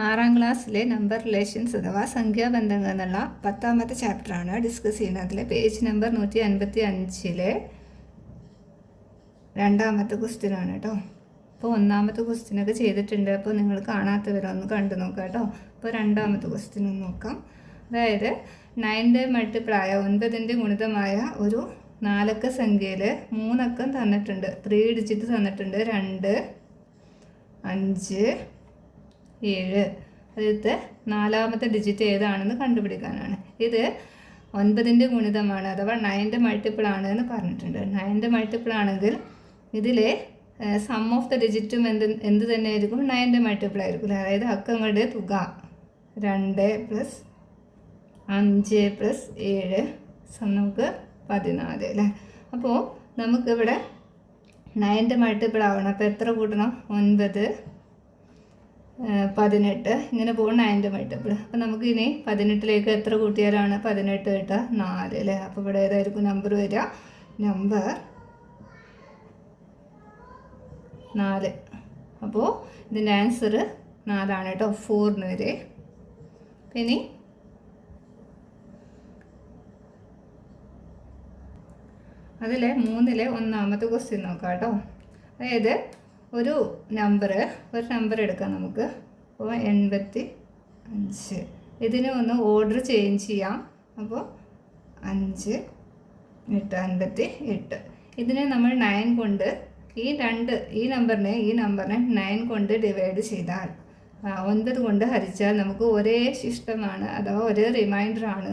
6ാം ക്ലാസ്സിലെ number relations അഥവാ സംഖ്യാബന്ധങ്ങൾ എന്നുള്ള 10ാമത്തെ ചാപ്റ്ററാണ് ഡിസ്കസ് ചെയ്യുന്നത്. അതിലെ പേജ് നമ്പർ 155 രണ്ടാമത്തെ ക്വസ്റ്റ്യനാണ് കേട്ടോ. അപ്പോൾ ഒന്നാമത്തെ ക്വസ്റ്റ്യനൊക്കെ ചെയ്തിട്ടുണ്ട്. അപ്പോൾ നിങ്ങൾ കാണാത്തവരൊന്ന് കണ്ടു നോക്കാം കേട്ടോ. അപ്പോൾ രണ്ടാമത്തെ ക്വസ്റ്റ്യൻ ഒന്ന് നോക്കാം. അതായത് 9ന്റെ മൾട്ടിപ്പിളായ 9ന്റെ ഗുണിതമായ ഒരു 4അക്ക സംഖ്യയിൽ 3 അക്കം തന്നിട്ടുണ്ട്, 3 ഡിജിറ്റ് തന്നിട്ടുണ്ട്. 2, 5, 7. അതിലത്തെ 4ാമത്തെ ഡിജിറ്റ് ഏതാണെന്ന് കണ്ടുപിടിക്കാനാണ്. ഇത് 9ന്റെ ഗുണിതമാണ് അഥവാ 9ന്റെ മൾട്ടിപ്പിൾ ആണ് എന്ന് പറഞ്ഞിട്ടുണ്ട്. 9ന്റെ മൾട്ടിപ്പിൾ ആണെങ്കിൽ ഇതിലെ സം ഓഫ് ദ ഡിജിറ്റും എന്ത് തന്നെ ആയിരിക്കും? 9ന്റെ മൾട്ടിപ്പിൾ ആയിരിക്കും. അതായത് അക്കങ്ങളുടെ തുക 2 + 5 + 7 നമുക്ക് 14 അല്ലേ. അപ്പോൾ നമുക്കിവിടെ 9ന്റെ മൾട്ടിപ്പിൾ ആവണം. അപ്പോൾ എത്ര കൂട്ടണം? 9, 18 ഇങ്ങനെ പോകും 9ന്റെ മൾട്ടിപ്പിൾ. അപ്പോൾ നമുക്ക് ഇനി 18ലേക്ക് എത്ര കൂട്ടിയാലാണ് 18 × 4 അല്ലേ. അപ്പോൾ ഇവിടെ ഏതായിരിക്കും നമ്പർ വരിക? നമ്പർ 4. അപ്പോൾ ഇതിൻ്റെ ആൻസർ 4 ആണ് കേട്ടോ. 4 വരെ. ഇനി അതിലെ 3ലെ ഒന്നാമത്തെ ക്വസ്റ്റ്യൻ നോക്കാം കേട്ടോ. അതായത് ഒരു നമ്പർ എടുക്കാം നമുക്ക്. അപ്പോൾ 85. ഇതിനെ ഒന്ന് ഓർഡർ ചേഞ്ച് ചെയ്യാം. അപ്പോൾ 5, 8, 58. ഇതിനെ നമ്മൾ 9 കൊണ്ട് ഈ നമ്പറിനെ 9 കൊണ്ട് ഡിവൈഡ് ചെയ്താൽ 9 കൊണ്ട് ഹരിച്ചാൽ നമുക്ക് ഒരേ ശിഷ്ടമാണ് അഥവാ ഒരേ റിമൈൻഡർ ആണോ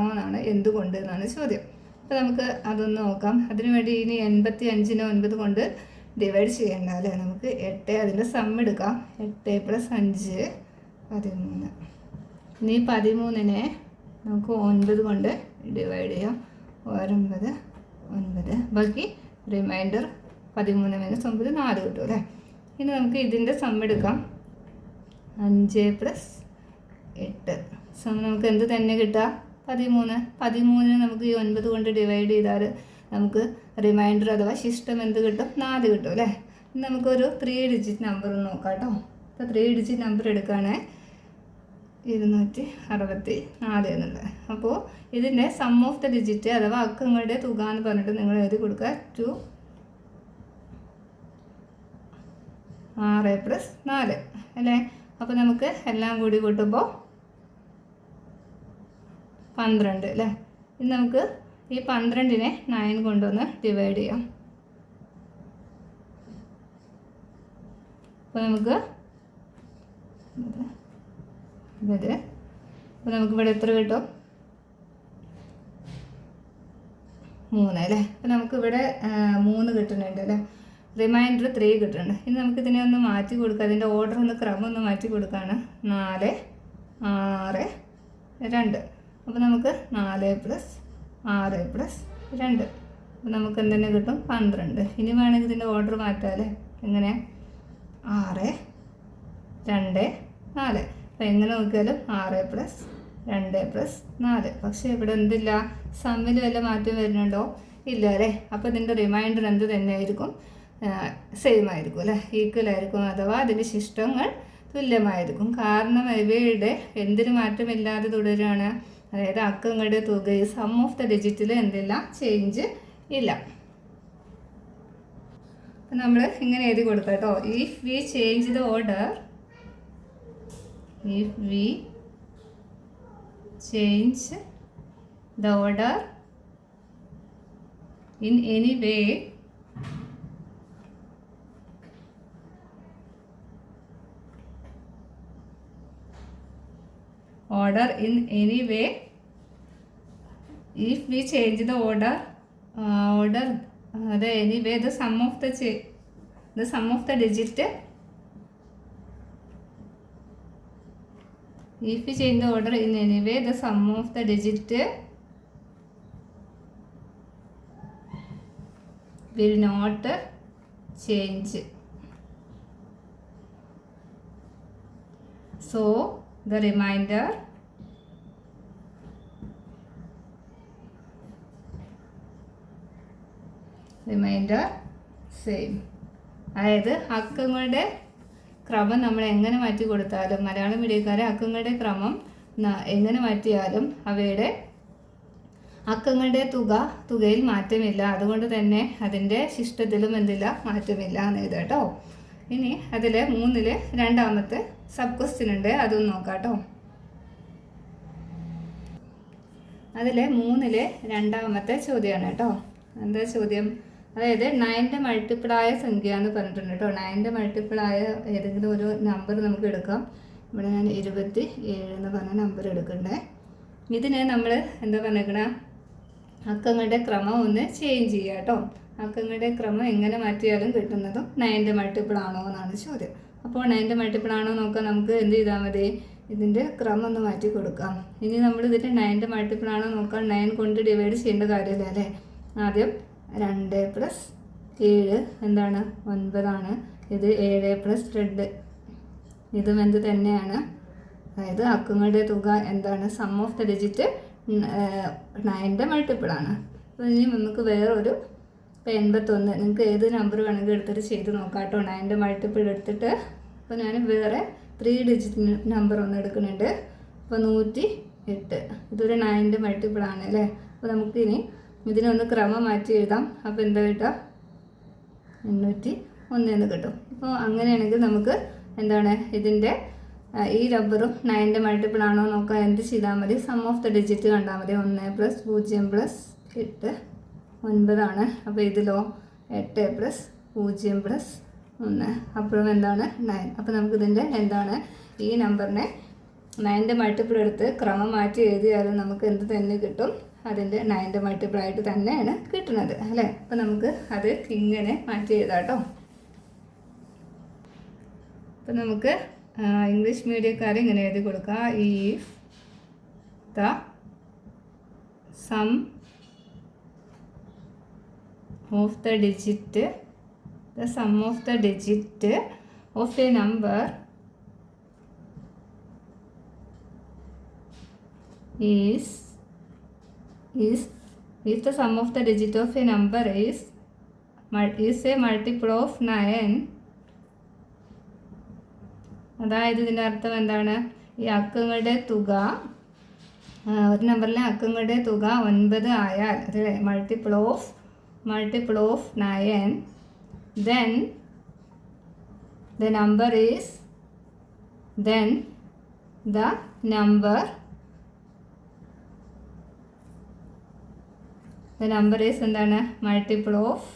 എന്നാണ് എന്തുകൊണ്ട് എന്നാണ് ചോദ്യം. അപ്പോൾ നമുക്ക് അതൊന്ന് നോക്കാം. അതിനുവേണ്ടി ഇനി 85നെ 9 കൊണ്ട് ഡിവൈഡ് ചെയ്യേണ്ട അല്ലേ. നമുക്ക് 8 അതിൻ്റെ സം എടുക്കാം. 8 + 5 13. ഇനി 13നെ നമുക്ക് 9 കൊണ്ട് ഡിവൈഡ് ചെയ്യാം. 9, 9. ബാക്കി റിമൈൻഡർ 13 - 9 4 കിട്ടും അല്ലേ. ഇനി നമുക്ക് ഇതിൻ്റെ സം എടുക്കാം. 5 + 8 സം നമുക്ക് എന്ത് തന്നെ കിട്ടുക? 13. 13നെ നമുക്ക് ഈ 9 കൊണ്ട് ഡിവൈഡ് ചെയ്താൽ നമുക്ക് റിമൈൻഡർ അഥവാ ശിഷ്ടം എന്ത് കിട്ടും? 4 കിട്ടും അല്ലേ. ഇനി നമുക്കൊരു 3 ഡിജിറ്റ് നമ്പർ നോക്കാം കേട്ടോ. അപ്പോൾ 3 ഡിജിറ്റ് നമ്പർ എടുക്കുകയാണ് 264 എന്നുള്ളത്. അപ്പോൾ ഇതിൻ്റെ സം ഓഫ് ദ ഡിജിറ്റ് അഥവാ അക്കങ്ങളുടെ തുക എന്ന് പറഞ്ഞിട്ട് നിങ്ങൾ എഴുതി കൊടുക്കുക 2, 6 + 4 അല്ലേ. അപ്പോൾ നമുക്ക് എല്ലാം കൂടി കൂട്ടുമ്പോൾ 12 അല്ലേ. ഇനി നമുക്ക് ഈ 12നെ 9 കൊണ്ടൊന്ന് ഡിവൈഡ് ചെയ്യാം. അപ്പോൾ നമുക്ക് നമുക്കിവിടെ എത്ര കിട്ടും? 3 അല്ലേ. അപ്പോൾ നമുക്കിവിടെ 3 കിട്ടുന്നുണ്ട് അല്ലേ. റിമൈൻഡർ 3 കിട്ടുന്നുണ്ട്. ഇനി നമുക്കിതിനെ ഒന്ന് മാറ്റി കൊടുക്കാം. അതിൻ്റെ ഓർഡർ ക്രമം ഒന്ന് മാറ്റി കൊടുക്കുകയാണ്. 4, 6, 2. അപ്പോൾ നമുക്ക് 4 + 6 + 2. അപ്പോൾ നമുക്ക് എന്തെന്നെ കിട്ടും? 12. ഇനി വേണമെങ്കിൽ ഇതിൻ്റെ ഓർഡർ മാറ്റാം അല്ലേ. എങ്ങനെ? 6, 2, 4. അപ്പോൾ എങ്ങനെ നോക്കിയാലും 6 + 2 + 4. പക്ഷേ ഇവിടെ എന്തില്ല? സമ്മിൽ വല്ല മാറ്റം വരുന്നുണ്ടോ? ഇല്ല അല്ലേ. അപ്പോൾ ഇതിൻ്റെ റിമൈൻഡർ എന്ത് തന്നെ ആയിരിക്കും? സെയിം ആയിരിക്കും അല്ലേ. ഈക്വൽ ആയിരിക്കും അഥവാ അതിൻ്റെ ശിഷ്ടങ്ങൾ തുല്യമായിരിക്കും. കാരണം ഇവയുടെ എന്തിന് മാറ്റമില്ലാതെ തുടരുകയാണ്. അതായത് അക്കങ്ങളുടെ തുകയിൽ സം ഓഫ് ദ ഡിജിറ്റിൽ എന്തില്ല? ചേഞ്ച് ഇല്ല. അപ്പം നമ്മൾ ഇങ്ങനെ എഴുതി കൊടുക്കാം കേട്ടോ. If we change the order in any way if we change the order the sum of the digit if we change the order in any way the sum of the digit will not change. So the remainder same. അതായത് അക്കങ്ങളുടെ ക്രമം നമ്മൾ എങ്ങനെ മാറ്റി കൊടുത്താലും മലയാളം മീഡിയക്കാരെ അക്കങ്ങളുടെ ക്രമം എങ്ങനെ മാറ്റിയാലും അവയുടെ അക്കങ്ങളുടെ തുകയിൽ മാറ്റമില്ല. അതുകൊണ്ട് തന്നെ അതിൻ്റെ ശിഷ്ടത്തിലും എന്തില്ല, മാറ്റമില്ല എന്ന് എഴുതാം കേട്ടോ. ഇനി അതിൽ 3-ൽ രണ്ടാമത്തെ സബ് ക്വസ്റ്റ്യൻ ഉണ്ട്, അതൊന്ന് നോക്കാം കേട്ടോ. അതിൽ 3-ൽ രണ്ടാമത്തെ ചോദ്യമാണ് കേട്ടോ. എന്താ ചോദ്യം? അതായത് 9ന്റെ മൾട്ടിപ്പിളായ സംഖ്യ എന്ന് പറഞ്ഞിട്ടുണ്ട് കേട്ടോ. 9ന്റെ മൾട്ടിപ്പിളായ ഏതെങ്കിലും ഒരു നമ്പർ നമുക്ക് എടുക്കാം. ഇവിടെ ഞാൻ 27 എന്ന് പറഞ്ഞ നമ്പർ എടുക്കണ്ടേ. ഇതിനെ നമ്മൾ എന്താ പറഞ്ഞേക്കണ, അക്കങ്ങളുടെ ക്രമം ഒന്ന് ചേഞ്ച് ചെയ്യുക കേട്ടോ. അക്കങ്ങളുടെ ക്രമം എങ്ങനെ മാറ്റിയാലും കിട്ടുന്നതും 9ന്റെ മൾട്ടിപ്പിൾ ആണോ എന്നാണ് ചോദ്യം. അപ്പോൾ 9ന്റെ മൾട്ടിപ്പിൾ ആണോ നോക്കാൻ നമുക്ക് എന്ത് ചെയ്താൽ മതി, ഇതിൻ്റെ ക്രമം ഒന്ന് മാറ്റി കൊടുക്കാം. ഇനി നമ്മൾ ഇതിൻ്റെ 9ന്റെ മൾട്ടിപ്പിൾ ആണോ നോക്കാൻ 9 കൊണ്ട് ഡിവൈഡ് ചെയ്യേണ്ട കാര്യമില്ല അല്ലേ. ആദ്യം 2 + 7 എന്താണ്, 9 ഇത് 7 + 2 ഇതും എന്ത് തന്നെയാണ്. അതായത് അക്കങ്ങളുടെ തുക എന്താണ്, സം ഓഫ് ദ ഡിജിറ്റ് 9ന്റെ മൾട്ടിപ്പിൾ ആണ്. അപ്പോൾ ഇനി നമുക്ക് വേറൊരു 81, നിങ്ങൾക്ക് ഏത് നമ്പർ വേണമെങ്കിൽ എടുത്തിട്ട് ചെയ്ത് നോക്കാം കേട്ടോ. 9ന്റെ മൾട്ടിപ്പിൾ എടുത്തിട്ട് അപ്പോൾ ഞാൻ വേറെ 3 ഡിജിറ്റ് നമ്പർ ഒന്ന് എടുക്കുന്നുണ്ട്. അപ്പോൾ 108 ഇതൊരു 9ന്റെ മൾട്ടിപ്പിൾ ആണ് അല്ലേ. അപ്പോൾ നമുക്കിനി ഇതിനൊന്ന് ക്രമം മാറ്റി എഴുതാം. അപ്പോൾ എന്താ കിട്ടുക, 801 എന്ന് കിട്ടും. അപ്പോൾ അങ്ങനെയാണെങ്കിൽ നമുക്ക് എന്താണ്, ഇതിൻ്റെ ഈ നമ്പറും 9ന്റെ മൾട്ടിപ്പിൾ ആണോ നോക്കാൻ എന്ത് ചെയ്താൽ മതി, സം ഓഫ് ദ ഡിജിറ്റ് കണ്ടാൽ മതി. 1 + 0 + 8 9. അപ്പോൾ ഇതിലോ 8 + 0 + 1 അപ്പോഴും എന്താണ്, 9. അപ്പോൾ നമുക്കിതിൻ്റെ എന്താണ്, ഈ നമ്പറിനെ 9ന്റെ മൾട്ടിപ്പിൾ എടുത്ത് ക്രമം മാറ്റി എഴുതിയാലും നമുക്ക് എന്ത് തന്നെ കിട്ടും, അതിൻ്റെ 9ന്റെ മൾട്ടിപ്പിൾ ആയിട്ട് തന്നെയാണ് കിട്ടുന്നത് അല്ലേ. അപ്പോൾ നമുക്ക് അത് ഇങ്ങനെ മാറ്റി എഴുതാം കേട്ടോ. അപ്പോൾ നമുക്ക് ഇംഗ്ലീഷ് മീഡിയക്കാർ ഇങ്ങനെ എഴുതി കൊടുക്കുക, if the sum of the digit of a number is if the sum of the digit of a number is a multiple of 9. അതായത് ഇതിൻ്റെ അർത്ഥം എന്താണ്, ഈ അക്കങ്ങളുടെ തുക, ഒരു നമ്പറിലെ അക്കങ്ങളുടെ തുക 9 ആയാൽ, അതെ, multiple of 9, then the number is എന്താണ്, മൾട്ടിപ്പിൾ ഓഫ്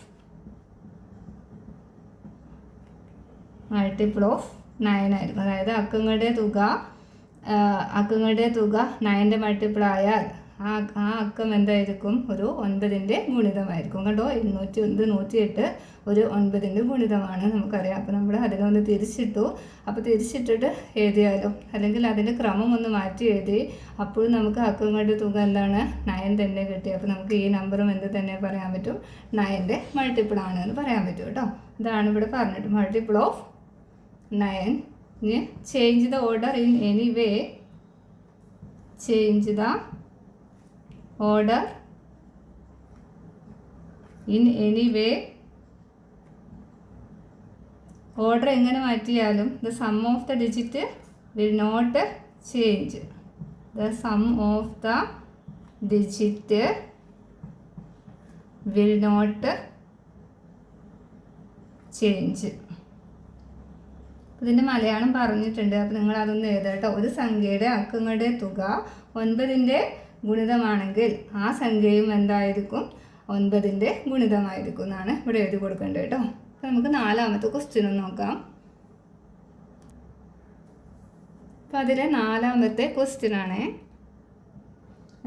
9 ആയിരിക്കും. അതായത് അക്കങ്ങളുടെ തുക 9ന്റെ മൾട്ടിപ്പിൾ ആയാൽ ആ അക്കം എന്തായിരിക്കും, ഒരു 9ന്റെ ഗുണിതമായിരിക്കും കേട്ടോ. 201 108 ഒരു 9ന്റെ ഗുണിതമാണ് നമുക്കറിയാം. അപ്പോൾ നമ്മൾ അതിനൊന്ന് തിരിച്ചിട്ടു. അപ്പോൾ തിരിച്ചിട്ടിട്ട് എഴുതിയാലും അല്ലെങ്കിൽ അതിൻ്റെ ക്രമം ഒന്ന് മാറ്റി എഴുതി, അപ്പോഴും നമുക്ക് അക്കങ്ങളുടെ തുക എന്താണ്, 9 തന്നെ കിട്ടി. അപ്പോൾ നമുക്ക് ഈ നമ്പറും എന്ത് തന്നെ പറയാൻ പറ്റും, 9ന്റെ മൾട്ടിപ്പിൾ ആണ് എന്ന് പറയാൻ പറ്റും കേട്ടോ. ഇതാണ് ഇവിടെ പറഞ്ഞിട്ട്, മൾട്ടിപ്പിൾ ഓഫ് 9. ഇനി change the order in any way, order എങ്ങനെ മാറ്റിയാലും the sum of the digit will not change. The sum of the digit will not change. ഇതിൻ്റെ മലയാളം പറഞ്ഞിട്ടുണ്ട്. അപ്പോൾ നിങ്ങൾ അതൊന്ന് എഴുതാം കേട്ടോ. ഒരു സംഖ്യയുടെ അക്കങ്ങളുടെ തുക 9ന്റെ ഗുണിതമാണെങ്കിൽ ആ സംഖ്യയും എന്തായിരിക്കും, 9ന്റെ ഗുണിതമായിരിക്കും എന്നാണ് ഇവിടെ എഴുതി കൊടുക്കേണ്ടത് കേട്ടോ. അപ്പോൾ നമുക്ക് 4ാമത്തെ ക്വസ്റ്റ്യൻ നോക്കാം. അപ്പോൾ അതിലെ 4ാമത്തെ ക്വസ്റ്റ്യൻ ആണ്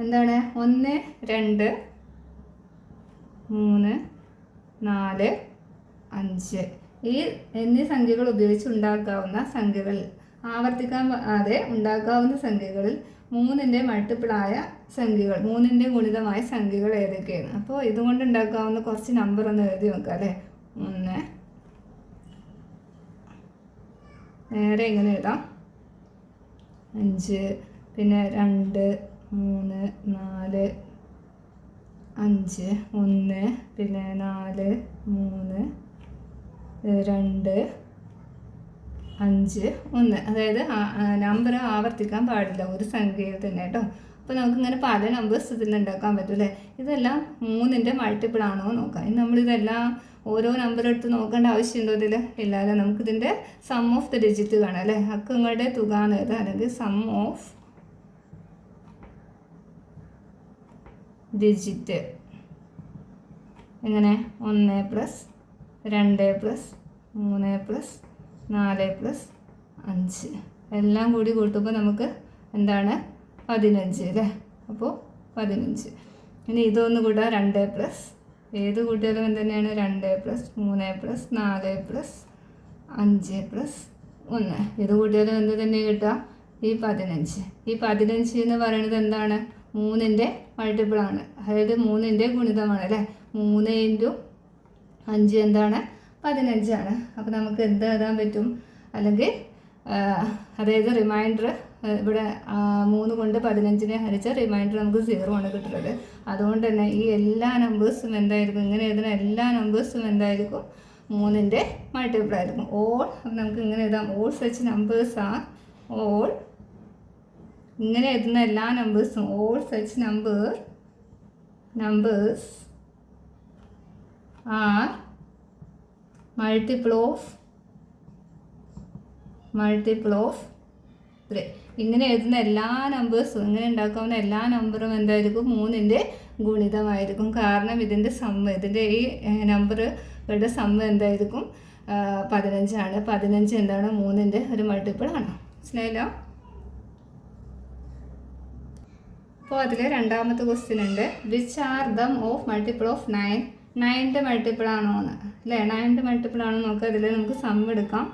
എന്താണ്, 1 2 3 4 5 എന്നീ സംഖ്യകൾ ഉപയോഗിച്ച് ഉണ്ടാക്കാവുന്ന സംഖ്യകൾ, ആവർത്തിക്കാതെ ഉണ്ടാക്കാവുന്ന സംഖ്യകളിൽ 3ന്റെ മൾട്ടിപ്പിളായ സംഖ്യകൾ, 3ന്റെ ഗുണിതമായ സംഖ്യകൾ ഏതൊക്കെയാണ്. അപ്പോൾ ഇതുകൊണ്ട് ഉണ്ടാക്കാവുന്ന കുറച്ച് നമ്പർ ഒന്ന് എഴുതി നോക്കാം അല്ലേ. 1 നേരെ ഇങ്ങനെ എഴുതാം, 5, പിന്നെ 2 3 4 5 1, പിന്നെ 4 3 2 5 1. അതായത് നമ്പർ ആവർത്തിക്കാൻ പാടില്ല ഒരു സംഖ്യയിൽ തന്നെ കേട്ടോ. അപ്പോൾ നമുക്കിങ്ങനെ പല നമ്പേഴ്സ് ഇതിൽ ഉണ്ടാക്കാൻ പറ്റും അല്ലേ. ഇതെല്ലാം 3ൻ്റെ മൾട്ടിപ്പിൾ ആണോ നോക്കാം. ഇനി നമ്മളിതെല്ലാം ഓരോ നമ്പർ എടുത്ത് നോക്കേണ്ട ആവശ്യമുണ്ടോ ഇതിൽ? ഇല്ലാതെ നമുക്കിതിൻ്റെ സം ഓഫ് ദ ഡിജിറ്റ് കാണാം അല്ലേ. അക്കങ്ങളുടെ തുക എന്ന് എഴുതാം, അല്ലെങ്കിൽ സം ഓഫ് ഡിജിറ്റ്. എങ്ങനെ? 1 പ്ലസ് 2 പ്ലസ് 3 പ്ലസ് 4 പ്ലസ് 5 എല്ലാം കൂടി കൂട്ടുമ്പോൾ നമുക്ക് എന്താണ്? 15 അല്ലേ. അപ്പോൾ 15. ഇനി ഇതൊന്ന് കൂട്ടാം, 2 പ്ലസ് ഏത് കൂട്ടിയാലും എന്തുതന്നെയാണ്? 2 പ്ലസ് 3 പ്ലസ് 4 പ്ലസ് 5 പ്ലസ് 1 ഇത് കൂട്ടിയാലും എന്ത് തന്നെ കിട്ടുക? ഈ 15. ഈ 15 എന്ന് പറയുന്നത് എന്താണ്? 3ൻ്റെ മൾട്ടിപ്പിളാണ്, അതായത് 3ൻ്റെ ഗുണിതമാണ് അല്ലേ. 3 × 5 എന്താണ്? 15 ആണ്. അപ്പോൾ നമുക്ക് എന്ത് എഴുതാൻ പറ്റും? അല്ലെങ്കിൽ അതായത് റിമൈൻഡർ ഇവിടെ 3 കൊണ്ട് 15നെ ഹരിച്ച റിമൈൻഡർ നമുക്ക് 0 ആണ് കിട്ടുന്നത്. അതുകൊണ്ട് തന്നെ ഈ എല്ലാ നമ്പേഴ്സും എന്തായിരിക്കും? ഇങ്ങനെ എഴുതുന്ന എല്ലാ നമ്പേഴ്സും എന്തായിരിക്കും? 3ൻ്റെ മൾട്ടിപ്പിൾ ആയിരിക്കും. ഓൾ. അപ്പം നമുക്ക് ഇങ്ങനെ എഴുതാം, all such numbers are all. ഇങ്ങനെ എഴുതുന്ന എല്ലാ നമ്പേഴ്സും all such numbers are multiple of 3. ഇങ്ങനെ എഴുതുന്ന എല്ലാ നമ്പേഴ്സും, ഇങ്ങനെ ഉണ്ടാക്കാവുന്ന എല്ലാ നമ്പറും എന്തായിരിക്കും? 3ൻ്റെ ഗുണിതമായിരിക്കും. കാരണം ഇതിൻ്റെ സമ്മ്, ഇതിൻ്റെ ഈ നമ്പറുകളുടെ സമ്മ് എന്തായിരിക്കും? 15 ആണ്. 15 എന്താണ്? 3ൻ്റെ ഒരു മൾട്ടിപ്പിൾ ആണ്. മനസ്സിലായല്ലോ? അപ്പോൾ അതിൽ രണ്ടാമത്തെ ക്വസ്റ്റ്യൻ ഉണ്ട്, which are them of multiple of 9? 9ൻ്റെ മൾട്ടിപ്പിൾ ആണോ എന്ന് അല്ലേ. 9ൻ്റെ മൾട്ടിപ്പിൾ ആണോ നോക്കുക. അതിൽ നമുക്ക് സം എടുക്കാം.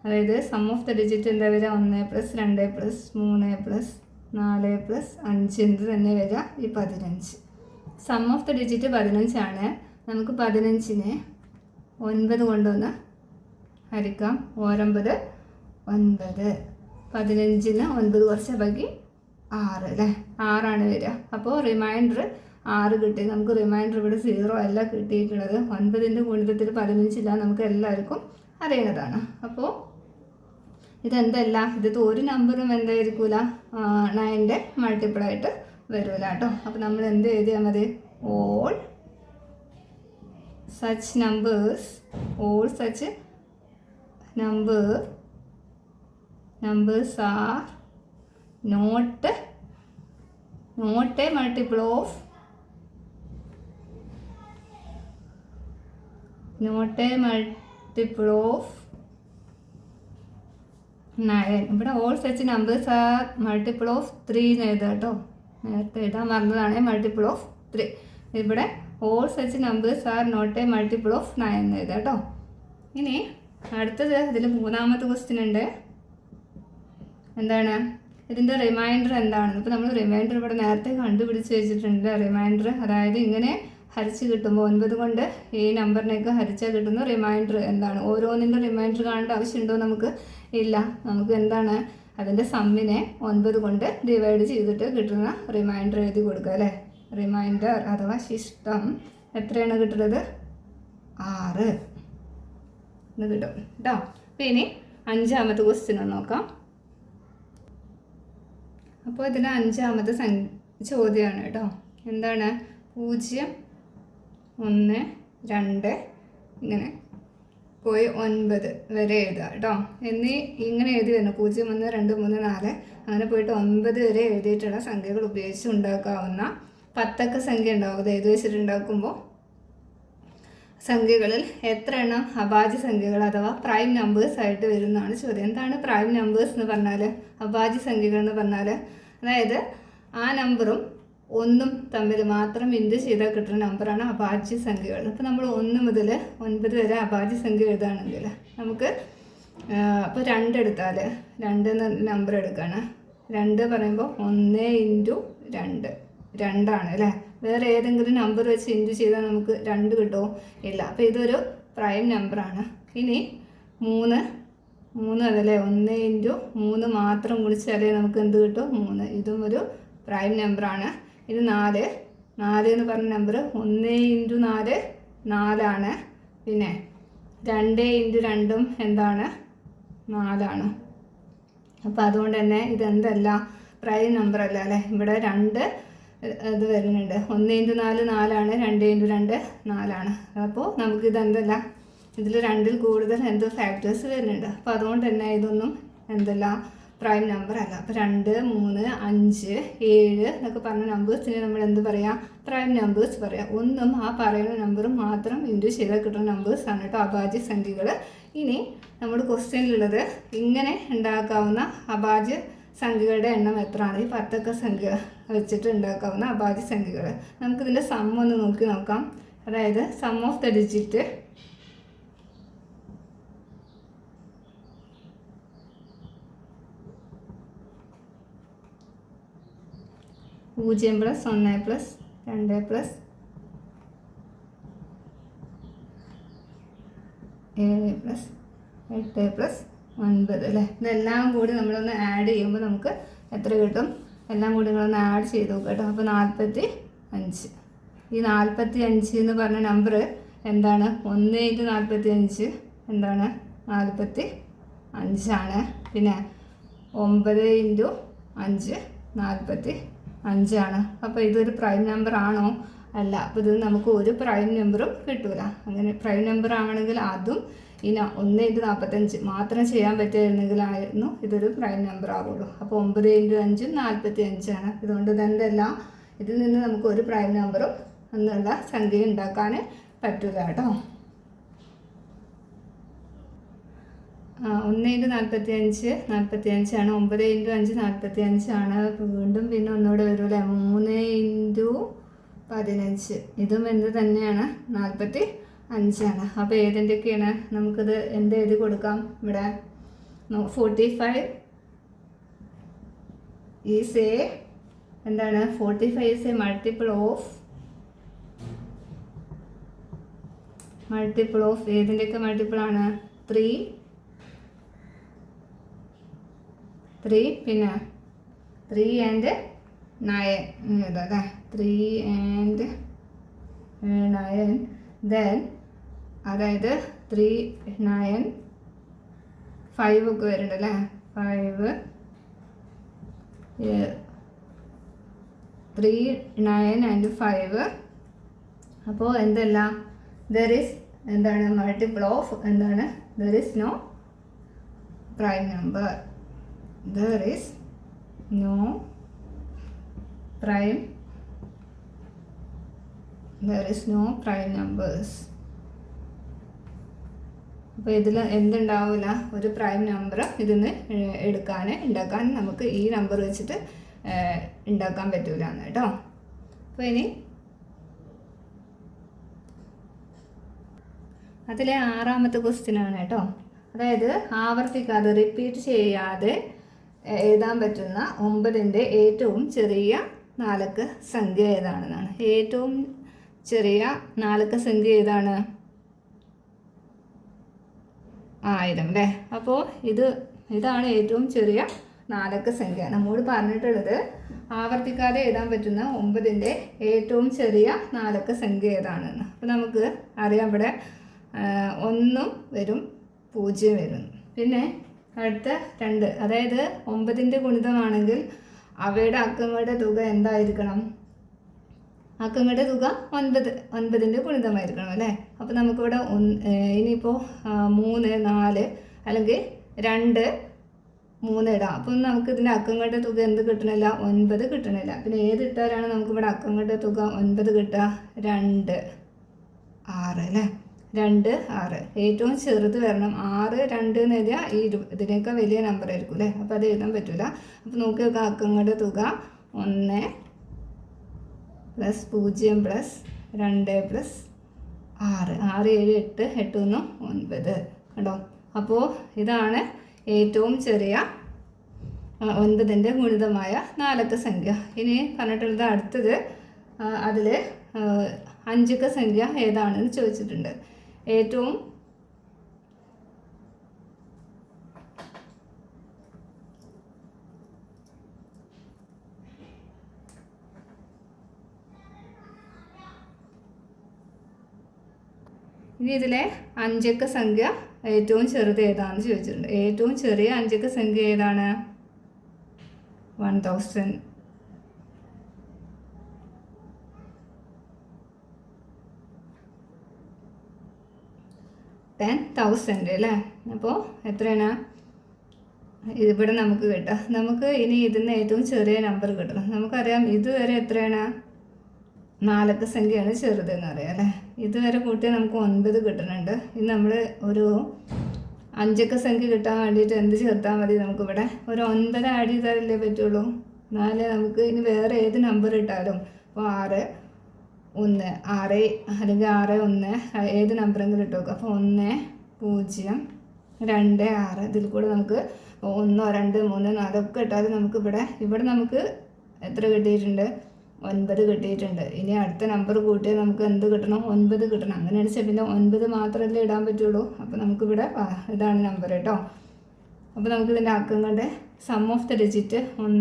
അതായത് സം ഓഫ് ദ ഡിജിറ്റ് എന്താ വരിക? 1 പ്ലസ് 2 പ്ലസ് 3 പ്ലസ് 4 പ്ലസ് 5 എന്ത് തന്നെ വരിക? ഈ 15. സം ഓഫ് ദ ഡിജിറ്റ് 15 ആണ്. നമുക്ക് 15നെ 9 കൊണ്ടൊന്ന് ഹരിക്കാം. 9 9. 15ന് 9 കുറച്ച് ബാക്കി 6 അല്ലേ. 6 ആണ് വരിക. അപ്പോൾ റിമൈൻഡർ 6 കിട്ടി. നമുക്ക് റിമൈൻഡർ ഇവിടെ 0 അല്ല കിട്ടിയിട്ടുള്ളത്. 9ൻ്റെ ഗുണിതത്തിൽ 15 ഇല്ല, നമുക്ക് എല്ലാവർക്കും അറിയുന്നതാണ്. അപ്പോൾ ഇതെന്തല്ല, ഇത് ഒരു നമ്പറും എന്തായിരിക്കില്ല 9ൻ്റെ മൾട്ടിപ്പിളായിട്ട് വരില്ല കേട്ടോ. അപ്പോൾ നമ്മൾ എന്ത് എഴുതിയാൽ മതി? All such numbers are not a multiple of 9. ഇവിടെ all such numbers are multiple of 3 എന്ന് എഴുതാം കേട്ടോ. നേരത്തെ എഴുതാൻ മറന്നതാണ്. Multiple of 3. ഇവിടെ all such numbers are not a multiple of 9 എന്ന് എഴുതാം കേട്ടോ. ഇനി അടുത്തത് ഇതിൽ മൂന്നാമത്തെ ക്വസ്റ്റ്യൻ ഉണ്ട്. എന്താണ് ഇതിൻ്റെ റിമൈൻഡർ എന്താണെന്ന്? ഇപ്പോൾ നമ്മൾ റിമൈൻഡർ ഇവിടെ നേരത്തെ കണ്ടുപിടിച്ച് വെച്ചിട്ടുണ്ട്. റിമൈൻഡർ അതായത് ഇങ്ങനെ ഹരിച്ച് കിട്ടുമ്പോൾ 9 കൊണ്ട് ഈ നമ്പറിനെയൊക്കെ ഹരിച്ചാൽ കിട്ടുന്ന റിമൈൻഡർ എന്താണ്? ഓരോന്നിൻ്റെ റിമൈൻഡർ കാണേണ്ട ആവശ്യമുണ്ടോ? നമുക്ക് ഇല്ല. നമുക്ക് എന്താണ് അതിൻ്റെ സമ്മിനെ 9 കൊണ്ട് ഡിവൈഡ് ചെയ്തിട്ട് കിട്ടുന്ന റിമൈൻഡർ എഴുതി കൊടുക്കുക അല്ലേ. റിമൈൻഡർ അഥവാ ശിഷ്ടം എത്രയാണ് കിട്ടുന്നത്? 6 എന്ന് കിട്ടും കേട്ടോ. അപ്പോൾ ഇനി അഞ്ചാമത്തെ ക്വസ്റ്റ്യൻ നോക്കാം. അപ്പോൾ ഇതിൽ അഞ്ചാമത്തെ ചോദ്യമാണ് കേട്ടോ. എന്താണ്? 0 1 2 ഇങ്ങനെ പോയി 9 വരെ എഴുതുക കേട്ടോ. ഇങ്ങനെ എഴുതി വരുന്നു. 0 1 2 3 4 അങ്ങനെ പോയിട്ട് 9 വരെ എഴുതിയിട്ടുള്ള സംഖ്യകൾ ഉപയോഗിച്ച് ഉണ്ടാക്കാവുന്ന 10 അക്ക സംഖ്യ ഉണ്ടാവും. അത് എഴുതി വെച്ചിട്ടുണ്ടാക്കുമ്പോൾ സംഖ്യകളിൽ എത്ര എണ്ണം അഭാജ്യ സംഖ്യകൾ അഥവാ പ്രൈം നമ്പേഴ്സ് ആയിട്ട് വരുന്നതാണ് ചോദ്യം. എന്താണ് പ്രൈം നമ്പേഴ്സ് എന്ന് പറഞ്ഞാൽ? അഭാജ്യ സംഖ്യകൾ എന്ന് പറഞ്ഞാൽ അതായത് ആ നമ്പറും 1 തമ്മിൽ മാത്രം ഇൻറ്റു ചെയ്താൽ കിട്ടുന്ന നമ്പറാണ് അഭാജ്യ സംഖ്യകൾ. അപ്പോൾ നമ്മൾ 1 മുതൽ 9 വരെ അഭാജ്യ സംഖ്യ എഴുതുകയാണെങ്കിൽ നമുക്ക് ഇപ്പോൾ 2 എടുത്താൽ 2 എന്ന നമ്പർ എടുക്കുകയാണ്. 2 പറയുമ്പോൾ 1 × 2 2 അല്ലേ. വേറെ ഏതെങ്കിലും നമ്പർ വെച്ച് ഇൻറ്റു ചെയ്താൽ നമുക്ക് 2 കിട്ടുമോ? ഇല്ല. അപ്പോൾ ഇതൊരു പ്രൈം നമ്പറാണ്. ഇനി 3 അതല്ലേ. 1 × 3 മാത്രം ഗുണിച്ചാലേ നമുക്ക് എന്ത് കിട്ടും? 3. ഇതും ഒരു പ്രൈം നമ്പറാണ്. ഇത് 4 എന്ന് പറഞ്ഞ നമ്പർ 1 × 4 4 ആണ്. പിന്നെ 2 × 2 എന്താണ്? 4ആണ്. അപ്പോൾ അതുകൊണ്ട് തന്നെ ഇതെന്തല്ല, പ്രൈം നമ്പർ അല്ല അല്ലേ. ഇവിടെ 2 ഇത് വരുന്നുണ്ട്. 1 × 4 4ആണ്, 2 × 2 4ആണ്. അപ്പോൾ നമുക്കിതെന്തല്ല, ഇതിൽ 2ൽ കൂടുതൽ എന്തോ ഫാക്ടേഴ്സ് വരുന്നുണ്ട്. അപ്പോൾ അതുകൊണ്ട് തന്നെ ഇതൊന്നും എന്തല്ല, പ്രൈം നമ്പർ അല്ല. അപ്പോൾ 2, 3, 5, 7 എന്നൊക്കെ പറഞ്ഞ നമ്പേഴ്സിനെ നമ്മൾ എന്ത് പറയാം, പ്രൈം നമ്പേഴ്സ് പറയാം. ഒന്നും ആ പറയുന്ന നമ്പർ മാത്രം ഇൻറ്റു ചെയ്താൽ കിട്ടുന്ന നമ്പേഴ്സാണ് കേട്ടോ അഭാജ്യ സംഖ്യകൾ. ഇനി നമ്മുടെ ക്വസ്റ്റ്യനിലുള്ളത് ഇങ്ങനെ ഉണ്ടാക്കാവുന്ന അഭാജ്യ സംഖ്യകളുടെ എണ്ണം എത്രയാണ്, ഈ 10 അക്ക സംഖ്യ വെച്ചിട്ട് ഉണ്ടാക്കാവുന്ന അഭാജ്യ സംഖ്യകൾ. നമുക്കിതിൻ്റെ സം ഒന്ന് നോക്കാം. അതായത് സം ഓഫ് ദ ഡിജിറ്റ് 0 + 1 + 2 + 7 + 8 + 9 അല്ലേ. ഇതെല്ലാം കൂടി നമ്മളൊന്ന് ആഡ് ചെയ്യുമ്പോൾ നമുക്ക് എത്ര കിട്ടും, എല്ലാം കൂടി നിങ്ങളൊന്ന് ആഡ് ചെയ്ത് നോക്കുക കേട്ടോ. അപ്പോൾ 45. ഈ 45 എന്ന് പറഞ്ഞ നമ്പർ എന്താണ്, 1 × 45 എന്താണ്, 45 ആണ്. പിന്നെ 9 × 5 45 ആണ്. അപ്പോൾ ഇതൊരു പ്രൈം നമ്പർ ആണോ, അല്ല. അപ്പോൾ ഇത് നമുക്ക് ഒരു പ്രൈം നമ്പറും കിട്ടൂല. അങ്ങനെ പ്രൈം നമ്പർ ആണെങ്കിൽ അതും 1 × 45 മാത്രം ചെയ്യാൻ പറ്റുമായിരുന്നെങ്കിലായിരുന്നു ഇതൊരു പ്രൈം നമ്പർ ആവുള്ളൂ. അപ്പോൾ 9 × 5 45 ആണ്. ഇതുകൊണ്ട് ഇതെന്തല്ല, ഇതിൽ നിന്ന് നമുക്ക് ഒരു പ്രൈം നമ്പറും എന്നുള്ള സംഖ്യ ഉണ്ടാക്കാൻ പറ്റില്ല കേട്ടോ. 1 × 45 45 ആണ്. 9 × 5 45 ആണ്. വീണ്ടും പിന്നെ ഒന്നുകൂടെ വരൂല്ലേ, 3 × 15 ഇതും എന്ത് തന്നെയാണ്, 45 ആണ്. അപ്പോൾ ഏതിൻ്റെയൊക്കെയാണ് നമുക്കിത് എന്ത് എഴുതി കൊടുക്കാം, ഇവിടെ 45 ഈസ് എ എന്താണ്, 45 ഈസ് എ മൾട്ടിപ്പിൾ ഓഫ് ഏതിൻ്റെയൊക്കെ മൾട്ടിപ്പിൾ ആണ്, 3 പിന്നെ 3 and 9 ഇതല്ലേ, 3 and 9 ദെൻ അതായത് 3, 9, 5 ഒക്കെ വരുന്നുണ്ട് അല്ലേ. 5 3, 9 and 5. അപ്പോൾ എന്തല്ല, ദർ ഈസ് എന്താണ്, മൾട്ടിപ്പിൾ ഓഫ് എന്താണ്, there is no prime number. There is no prime numbers. അപ്പോൾ ഇതിൽ എന്തുണ്ടാവില്ല, ഒരു പ്രൈം നമ്പർ ഇതിന്ന് ഉണ്ടാക്കാൻ നമുക്ക് ഈ നമ്പർ വെച്ചിട്ട് ഉണ്ടാക്കാൻ പറ്റൂല എന്ന് കേട്ടോ. അപ്പോൾ ഇനി അതിലെ 6ാമത്തെ ക്വസ്റ്റ്യൻ ആണ് കേട്ടോ. അതായത് ആവർത്തിക്കാതെ, റിപ്പീറ്റ് ചെയ്യാതെ എഴുതാൻ പറ്റുന്ന 9ൻ്റെ ഏറ്റവും ചെറിയ 4 അക്ക സംഖ്യ ഏതാണെന്നാണ്. ഏറ്റവും ചെറിയ 4 അക്ക സംഖ്യ ഏതാണ്, 1000 അല്ലേ. അപ്പോൾ ഇതാണ് ഏറ്റവും ചെറിയ 4 അക്ക സംഖ്യ. നമ്മോട് പറഞ്ഞിട്ടുള്ളത് ആവർത്തിക്കാതെ എഴുതാൻ പറ്റുന്ന 9ൻ്റെ ഏറ്റവും ചെറിയ 4 അക്ക സംഖ്യ ഏതാണെന്ന്. അപ്പോൾ നമുക്ക് അറിയാം, ഇവിടെ 1 വരും, 0 വരും. പിന്നെ അടുത്ത 2, അതായത് 9ൻ്റെ ഗുണിതമാണെങ്കിൽ അവയുടെ അക്കങ്ങളുടെ തുക എന്തായിരിക്കണം, അക്കങ്ങളുടെ തുക 9ൻ്റെ ഗുണിതമായിരിക്കണം അല്ലേ. അപ്പോൾ നമുക്കിവിടെ ഇനിയിപ്പോൾ 3, 4 അല്ലെങ്കിൽ 2, 3 ഇടാം. അപ്പം നമുക്ക് ഇതിൻ്റെ അക്കങ്ങളുടെ തുക എന്ത് കിട്ടണില്ല, 9 കിട്ടണില്ല. പിന്നെ ഏതിട്ടാലാണ് നമുക്കിവിടെ അക്കങ്ങളുടെ തുക 9 കിട്ടുക, 2, 6 അല്ലേ. 2, 6 ഏറ്റവും ചെറുത് വരണം. 6, 2 എന്ന് എഴുതിയാൽ ഇതിനേക്കാൾ വലിയ നമ്പർ ആയിരിക്കും അല്ലേ. അപ്പോൾ അത് എഴുതാൻ പറ്റില്ല. അപ്പോൾ നോക്കി നോക്കുക, അക്കങ്ങളുടെ തുക 1 + 0 + 2 + 6 6, 7, 8 8 1 9 കണ്ടോ. അപ്പോൾ ഇതാണ് ഏറ്റവും ചെറിയ 9ൻ്റെ ഗുണിതമായ 4 അക്ക സംഖ്യ. ഇനി പറഞ്ഞിട്ടുള്ളത് അടുത്തത് അതിൽ 5 അക്ക സംഖ്യ ഏതാണെന്ന് ചോദിച്ചിട്ടുണ്ട്. ഏറ്റവും ഇനി ഇതിലെ 5 അക്ക സംഖ്യ ഏറ്റവും ചെറുത് ഏതാണെന്ന് ചോദിച്ചിട്ടുണ്ട്. ഏറ്റവും ചെറിയ അഞ്ചക്ക സംഖ്യ ഏതാണ്? 1000. 10,000 അല്ലേ? അപ്പോൾ എത്രയാണ് ഇവിടെ നമുക്ക് കിട്ടുക? നമുക്ക് ഇനി ഇതിന് ഏറ്റവും ചെറിയ നമ്പർ കിട്ടണം. നമുക്കറിയാം ഇതുവരെ എത്രയാണ്? 4 അക്ക സംഖ്യയാണ് ചെറുതെന്ന് അറിയാം അല്ലേ? ഇതുവരെ കൂട്ടിയാൽ നമുക്ക് 9 കിട്ടുന്നുണ്ട്. ഇനി നമ്മൾ ഒരു 5 അക്ക സംഖ്യ കിട്ടാൻ വേണ്ടിയിട്ട് എന്ത് ചേർത്താൽ മതി? നമുക്കിവിടെ ഒരു 9 ആഡ് ചെയ്താലല്ലേ പറ്റുള്ളൂ. 4 നമുക്ക് ഇനി വേറെ ഏത് നമ്പർ ഇട്ടാലും, അപ്പോൾ 6, 1, 6 അല്ലെങ്കിൽ 6, 1 ഏത് നമ്പറെങ്കിലും ഇട്ട് നോക്കുക. അപ്പോൾ 1, 0, 2, 6 ഇതിൽ കൂടെ നമുക്ക് 1, 2, 3, 4 ഒക്കെ ഇട്ടാലും നമുക്ക് ഇവിടെ നമുക്ക് എത്ര കിട്ടിയിട്ടുണ്ട്? 9 കിട്ടിയിട്ടുണ്ട്. ഇനി അടുത്ത നമ്പർ കൂട്ടിയാൽ നമുക്ക് എന്ത് കിട്ടണം? 9 കിട്ടണം. അങ്ങനെയാണ് വെച്ചാൽ പിന്നെ 9 മാത്രമല്ലേ ഇടാൻ പറ്റുള്ളൂ. അപ്പോൾ നമുക്കിവിടെ ഇതാണ് നമ്പർ കേട്ടോ. അപ്പോൾ നമുക്കിതിൻ്റെ ആക്കം കൊണ്ട് സം ഓഫ് ദ ഡിജിറ്റ് 1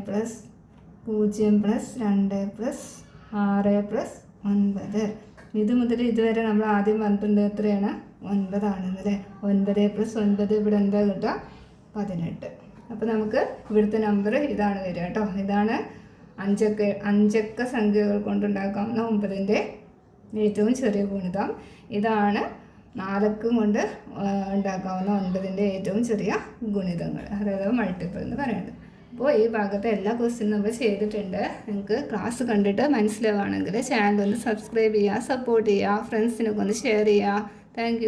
+ 0 + 2 + 6 + 9. ഇത് മുതൽ ഇതുവരെ നമ്മൾ ആദ്യം പറഞ്ഞിട്ടുണ്ട് എത്രയാണ്? 9 ആണെന്നല്ലേ? 9 + 9 ഇവിടെ എന്താ കിട്ടുക? 18. അപ്പോൾ നമുക്ക് ഇവിടുത്തെ നമ്പർ ഇതാണ് വരിക കേട്ടോ. ഇതാണ് അഞ്ചക്ക സംഖ്യകൾ കൊണ്ടുണ്ടാക്കാവുന്ന 9ൻ്റെ ഏറ്റവും ചെറിയ ഗുണിതം. ഇതാണ് 4 കൊണ്ട് ഉണ്ടാക്കാവുന്ന 9ൻ്റെ ഏറ്റവും ചെറിയ ഗുണിതങ്ങൾ, അതായത് മൾട്ടിപ്പിൾ എന്ന് പറയുന്നത്. അപ്പോൾ ഈ ഭാഗത്തെ എല്ലാ ക്വസ്റ്റ്യനും നമ്മൾ ചെയ്തിട്ടുണ്ട്. നിങ്ങൾക്ക് ക്ലാസ് കണ്ടിട്ട് മനസ്സിലാവുകയാണെങ്കിൽ ചാനൽ ഒന്ന് സബ്സ്ക്രൈബ് ചെയ്യുക, സപ്പോർട്ട് ചെയ്യുക, ഫ്രണ്ട്സിനൊക്കെ ഒന്ന് ഷെയർ ചെയ്യുക. താങ്ക്